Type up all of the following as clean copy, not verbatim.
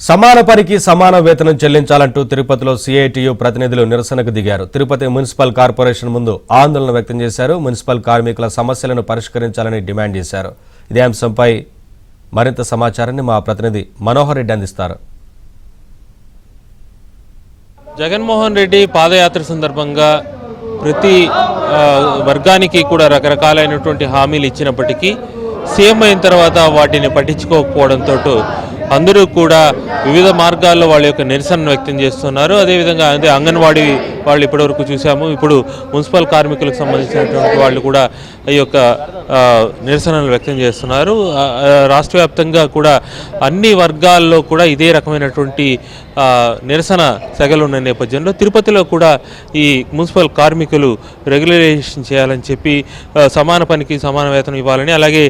సమాన పనికి సమాన వేతనం చెల్లించాలంటూ తిరుపతిలో సిఐటియు ప్రతినిధులు నిరసనకు దిగారు. తిరుపతి మున్సిపల్ కార్పొరేషన్ ముందు ఆందోళన వ్యక్తం చేశారు. మున్సిపల్ కార్మికుల సమస్యలను పరిష్కరించాలని డిమాండ్ చేశారు. ఇదే అంశంపై మరింత సమాచారాన్ని మా ప్రతినిధి మనోహర్ రెడ్డి అందిస్తారు. జగన్మోహన్ రెడ్డి పాదయాత్ర సందర్భంగా ప్రతి వర్గానికి కూడా రకరకాలైనటువంటి హామీలు ఇచ్చినప్పటికీ సీఎం అయిన తర్వాత వాటిని పట్టించుకోకపోవడంతో అందరూ కూడా వివిధ మార్గాల్లో వాళ్ళ యొక్క నిరసన వ్యక్తం చేస్తున్నారు. అదేవిధంగా అదే అంగన్వాడీ వాళ్ళు ఇప్పటివరకు చూసాము. ఇప్పుడు మున్సిపల్ కార్మికులకు సంబంధించినటువంటి వాళ్ళు కూడా ఈ యొక్క నిరసనలు వ్యక్తం చేస్తున్నారు. రాష్ట్ర వ్యాప్తంగా కూడా అన్ని వర్గాల్లో కూడా ఇదే రకమైనటువంటి నిరసన సెగలు ఉన్న నేపథ్యంలో తిరుపతిలో కూడా ఈ మున్సిపల్ కార్మికులు రెగ్యులరైజేషన్ చేయాలని చెప్పి సమాన పనికి సమాన వేతనం ఇవ్వాలని, అలాగే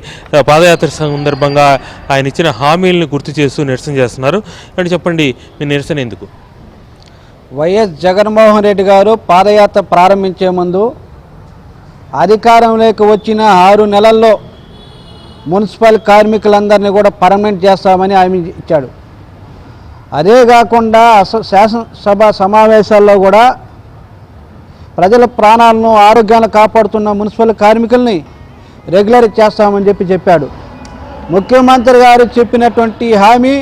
పాదయాత్ర సందర్భంగా ఆయన ఇచ్చిన హామీలను గుర్తు చేస్తూ నిరసన చేస్తున్నారు. అంటే చెప్పండి, మీ నిరసన ఎందుకు? వైఎస్ జగన్మోహన్ రెడ్డి గారు పాదయాత్ర ప్రారంభించే ముందు అధికారంలోకి వచ్చిన 6 నెలల్లో మున్సిపల్ కార్మికులందరినీ కూడా పర్మనెంట్ చేస్తామని హామీ ఇచ్చాడు. అదే కాకుండా శాసనసభ సమావేశాల్లో కూడా ప్రజల ప్రాణాలను ఆరోగ్యాలను కాపాడుతున్న మున్సిపల్ కార్మికుల్ని రెగ్యులర్ చేస్తామని చెప్పాడు. ముఖ్యమంత్రి గారు చెప్పినటువంటి హామీ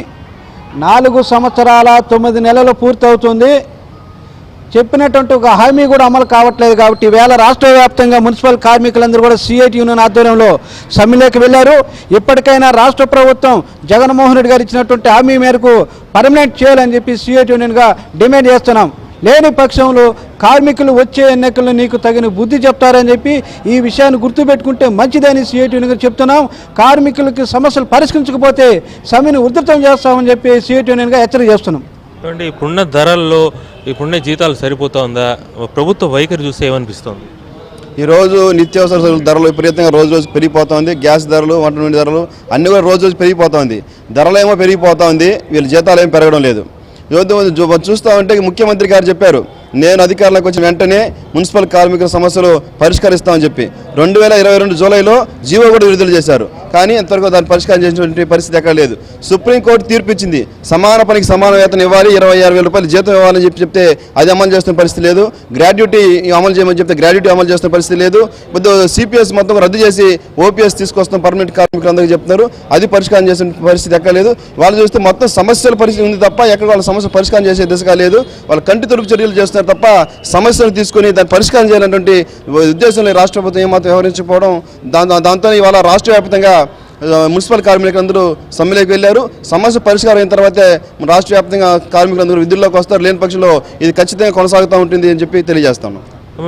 4 సంవత్సరాల 9 నెలలు పూర్తవుతుంది. చెప్పినటువంటి ఒక హామీ కూడా అమలు కావట్లేదు. కాబట్టి ఈవేళ రాష్ట్ర వ్యాప్తంగా మున్సిపల్ కార్మికులందరూ కూడా సిఐటి యూనియన్ ఆధ్వర్యంలో సమ్మెలోకి వెళ్లారు. ఇప్పటికైనా రాష్ట్ర ప్రభుత్వం జగన్మోహన్ రెడ్డి గారు ఇచ్చినటువంటి హామీ మేరకు పర్మనెంట్ చేయాలని చెప్పి సిఐటి యూనియన్గా డిమాండ్ చేస్తున్నాం. లేని పక్షంలో కార్మికులు వచ్చే ఎన్నికల్లో నీకు తగిన బుద్ధి చెప్తారని చెప్పి ఈ విషయాన్ని గుర్తుపెట్టుకుంటే మంచిదని సిఐటి యూనియన్గా చెప్తున్నాం. కార్మికులకి సమస్యలు పరిష్కరించకపోతే సమ్మెను ఉధృతం చేస్తామని చెప్పి సిఐటి యూనియన్గా హెచ్చరిక చేస్తున్నాం. ఇప్పుడున్న ధరల్లో ఇప్పుడున్న జీతాలు సరిపోతుందా? ప్రభుత్వ వైఖరి చూస్తే ఏమనిపిస్తుంది? ఈరోజు నిత్యావసర ధరలు విపరీతంగా రోజు రోజు పెరిగిపోతుంది. గ్యాస్ ధరలు, వంట నూనె ధరలు అన్నీ కూడా రోజు రోజు పెరిగిపోతుంది. ధరలేమో పెరిగిపోతుంది, వీళ్ళ జీతాలు ఏమో పెరగడం లేదు. చూస్తూ ఉంటే ముఖ్యమంత్రి గారు చెప్పారు, నేను అధికారంలోకి వచ్చిన వెంటనే మున్సిపల్ కార్మికుల సమస్యలు పరిష్కరిస్తామని చెప్పి 2022 జూలైలో జీవో కూడా విడుదల చేశారు. కానీ ఇంతవరకు దాన్ని పరిష్కారం చేసినటువంటి పరిస్థితి ఎక్కడ లేదు. సుప్రీంకోర్టు తీర్పు ఇచ్చింది, సమాన పనికి సమాన వేతనం ఇవ్వాలి, 26,000 రూపాయలు జీతం ఇవ్వాలని చెప్తే అది అమలు చేస్తున్న పరిస్థితి లేదు. గ్రాడ్యుటీ అమలు చేయమని చెప్తే గ్రాడ్యుటీ అమలు చేస్తున్న పరిస్థితి లేదు. సిపిఎస్ మొత్తం రద్దు చేసి ఓపీఎస్ తీసుకొస్తాం పర్మనెంట్ కార్మికులందరికీ చెప్తున్నారు, అది పరిష్కారం చేసిన పరిస్థితి ఎక్కడ లేదు. వాళ్ళు చూస్తే మొత్తం సమస్యల పరిస్థితి ఉంది తప్ప ఎక్కడ వాళ్ళ సమస్య పరిష్కారం చేసే దిశగా లేదు. వాళ్ళు కంటి తుడుపు చర్యలు చేస్తున్నారు తప్ప సమస్యలు తీసుకుని దాన్ని పరిష్కారం చేయాలన్నటువంటి ఉద్దేశంలో రాష్ట్ర ప్రభుత్వం ఏమాత్రం వ్యవహరించకపోవడం, దాంతో ఇవాళ రాష్ట్ర వ్యాప్తంగా మున్సిపల్ కార్మికులందరూ సమ్మెలోకి వెళ్ళారు. సమస్య పరిష్కారం అయిన తర్వాతే రాష్ట్ర వ్యాప్తంగా కార్మికులందరూ విధుల్లోకి వస్తారు. లేని పక్షంలో ఇది ఖచ్చితంగా కొనసాగుతూ ఉంటుంది అని చెప్పి తెలియజేస్తాను.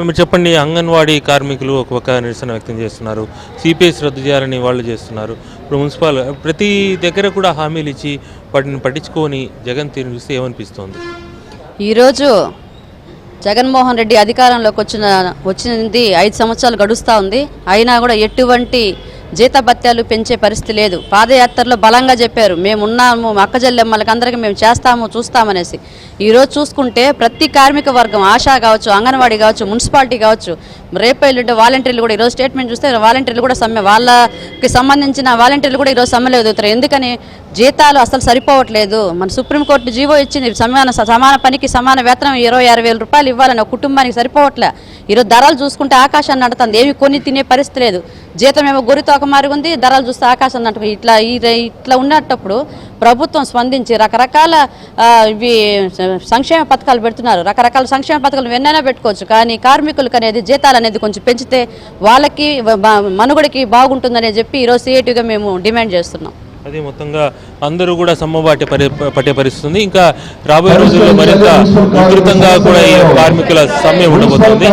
మీరు చెప్పండి, అంగన్వాడీ కార్మికులు ఒక నిరసన వ్యక్తం చేస్తున్నారు, సిపిఎస్ రద్దు చేయాలని వాళ్ళు చేస్తున్నారు. ఇప్పుడు మున్సిపల్ ప్రతి దగ్గర కూడా హామీలు ఇచ్చి వాటిని పట్టించుకొని జగన్ తీరు చూస్తే ఏమనిపిస్తోంది? ఈరోజు జగన్మోహన్ రెడ్డి అధికారంలోకి వచ్చింది 5 సంవత్సరాలు గడుస్తూ ఉంది. అయినా కూడా ఎటువంటి జీతభత్యాలు పెంచే పరిస్థితి లేదు. పాదయాత్రలో బలంగా చెప్పారు, మేమున్నాము, అక్క చెల్లెమ్మలకి అందరికీ మేము చేస్తాము చూస్తామనేసి. ఈరోజు చూసుకుంటే ప్రతి కార్మిక వర్గం, ఆశా కావచ్చు, అంగన్వాడీ కావచ్చు, మున్సిపాలిటీ కావచ్చు, రేపల్లి వాలంటీర్లు కూడా ఈరోజు స్టేట్మెంట్ చూస్తే వాలంటీర్లు కూడా సమ్మె, వాళ్ళకి సంబంధించిన వాలంటీర్లు కూడా ఈరోజు సమ్మెలో ఎదుగుతారు. ఎందుకని జీతాలు అసలు సరిపోవట్లేదు. మన సుప్రీంకోర్టు జీవో ఇచ్చింది, సమాన పనికి సమాన వేతనం 26,000 రూపాయలు ఇవ్వాలని ఒక కుటుంబానికి సరిపోవట్లే. ఈరోజు ధరలు చూసుకుంటే ఆకాశాన్ని నడుతుంది, ఏమి కొని తినే పరిస్థితి లేదు. జీతం ఏమో గొరితో ఒక మారి ఉంది, ధరలు చూస్తే ఆకాశం నటు. ఇట్లా ఉన్నప్పుడు ప్రభుత్వం స్పందించి రకరకాల ఇవి సంక్షేమ పథకాలు పెడుతున్నారు. రకరకాల సంక్షేమ పథకాలు ఎన్నైనా పెట్టుకోవచ్చు, కానీ కార్మికులకు అనేది జీతాలు అనేది కొంచెం పెంచితే వాళ్ళకి మనుగడకి బాగుంటుందని చెప్పి ఈరోజు సిఐటిగా మేము డిమాండ్ చేస్తున్నాం. అది మొత్తంగా అందరూ కూడా సమ్మబాటి పట్టే పరిస్థితుంది. ఇంకా రాబోయే రోజుల్లో మరింత విస్తృతంగా కూడా ఈ కార్మికుల సమ్మె ఉండబోతుంది.